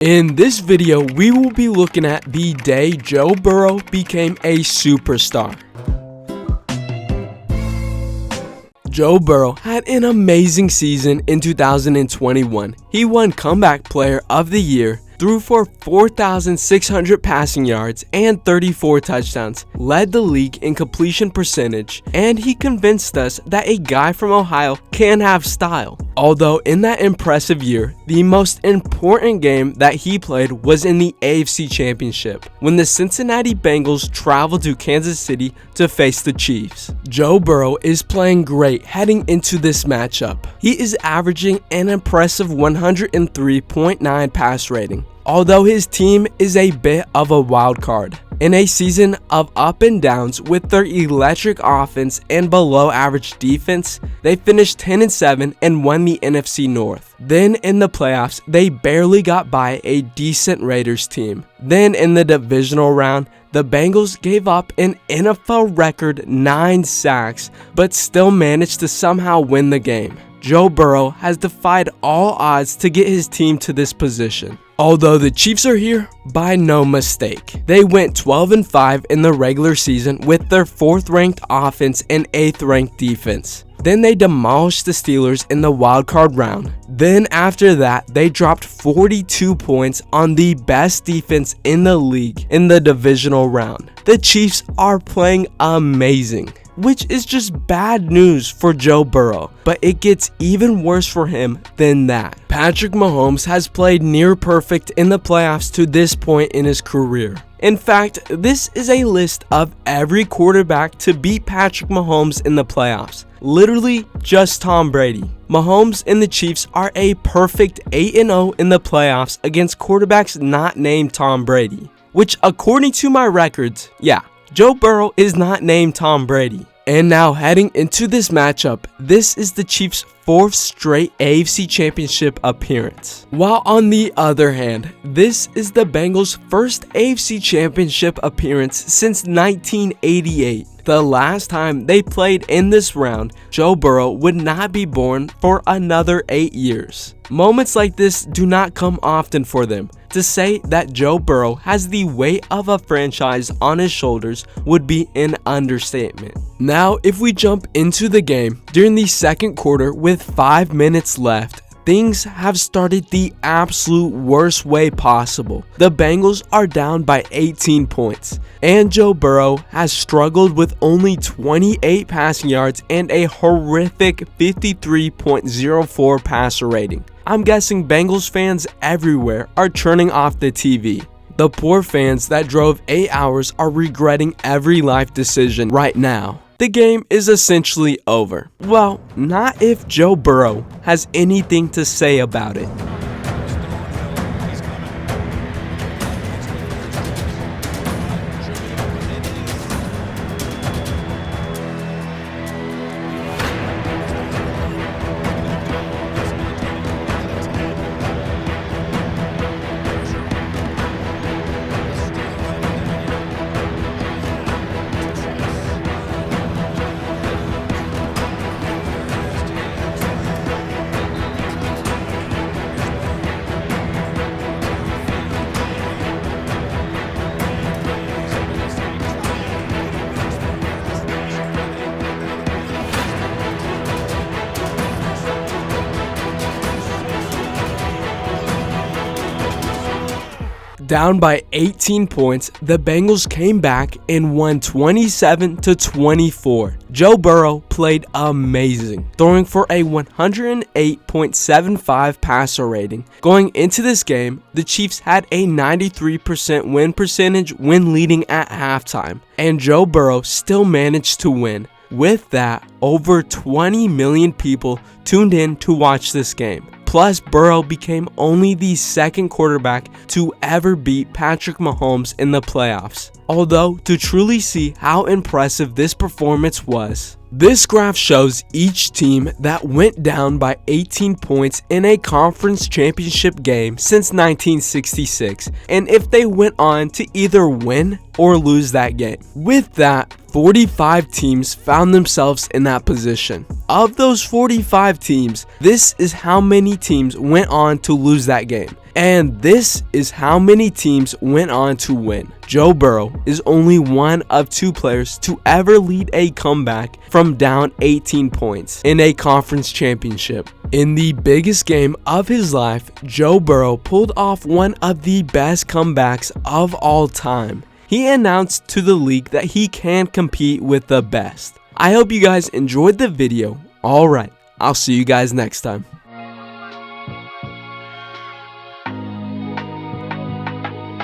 In this video, we will be looking at the day Joe Burrow became a superstar. Joe Burrow had an amazing season in 2021. He won Comeback Player of the Year, threw for 4,600 passing yards and 34 touchdowns, led the league in completion percentage, and he convinced us that a guy from Ohio can have style. Although in that impressive year, the most important game that he played was in the AFC Championship, when the Cincinnati Bengals traveled to Kansas City to face the Chiefs. Joe Burrow is playing great heading into this matchup. He is averaging an impressive 103.9 pass rating, although his team is a bit of a wild card. In a season of up and downs with their electric offense and below average defense, they finished 10-7 and won the NFC North. Then in the playoffs, they barely got by a decent Raiders team. Then in the divisional round, the Bengals gave up an NFL record 9 sacks, but still managed to somehow win the game. Joe Burrow has defied all odds to get his team to this position. Although the Chiefs are here by no mistake. They went 12-5 in the regular season with their 4th ranked offense and 8th ranked defense. Then they demolished the Steelers in the wildcard round. Then after that, they dropped 42 points on the best defense in the league in the divisional round. The Chiefs are playing amazing, which is just bad news for Joe Burrow, but it gets even worse for him than that. Patrick Mahomes has played near perfect in the playoffs to this point in his career. In fact, this is a list of every quarterback to beat Patrick Mahomes in the playoffs. Literally just Tom Brady. Mahomes and the Chiefs are a perfect 8-0 in the playoffs against quarterbacks not named Tom Brady, which according to my records, Joe Burrow is not named Tom Brady. And now heading into this matchup, this is the Chiefs' 4th straight AFC Championship appearance. While on the other hand, this is the Bengals' first AFC Championship appearance since 1988. The last time they played in this round, Joe Burrow would not be born for another 8 years. Moments like this do not come often for them. To say that Joe Burrow has the weight of a franchise on his shoulders would be an understatement. Now, if we jump into the game, during the second quarter with 5 minutes left, things have started the absolute worst way possible. The Bengals are down by 18 points, and Joe Burrow has struggled with only 28 passing yards and a horrific 53.04 passer rating. I'm guessing Bengals fans everywhere are turning off the TV. The poor fans that drove 8 hours are regretting every life decision right now. The game is essentially over. Well, not if Joe Burrow has anything to say about it. Down by 18 points, the Bengals came back and won 27-24. Joe Burrow played amazing, throwing for a 108.75 passer rating. Going into this game, the Chiefs had a 93% win percentage when leading at halftime, and Joe Burrow still managed to win. With that, over 20 million people tuned in to watch this game. Plus, Burrow became only the 2nd quarterback to ever beat Patrick Mahomes in the playoffs. Although, to truly see how impressive this performance was, this graph shows each team that went down by 18 points in a conference championship game since 1966, and if they went on to either win or lose that game. With that, 45 teams found themselves in that position. Of those 45 teams, this is how many teams went on to lose that game. And this is how many teams went on to win. Joe Burrow is only one of 2 players to ever lead a comeback from down 18 points in a conference championship. In the biggest game of his life, Joe Burrow pulled off one of the best comebacks of all time. He announced to the league that he can compete with the best. I hope you guys enjoyed the video. Alright, I'll see you guys next time.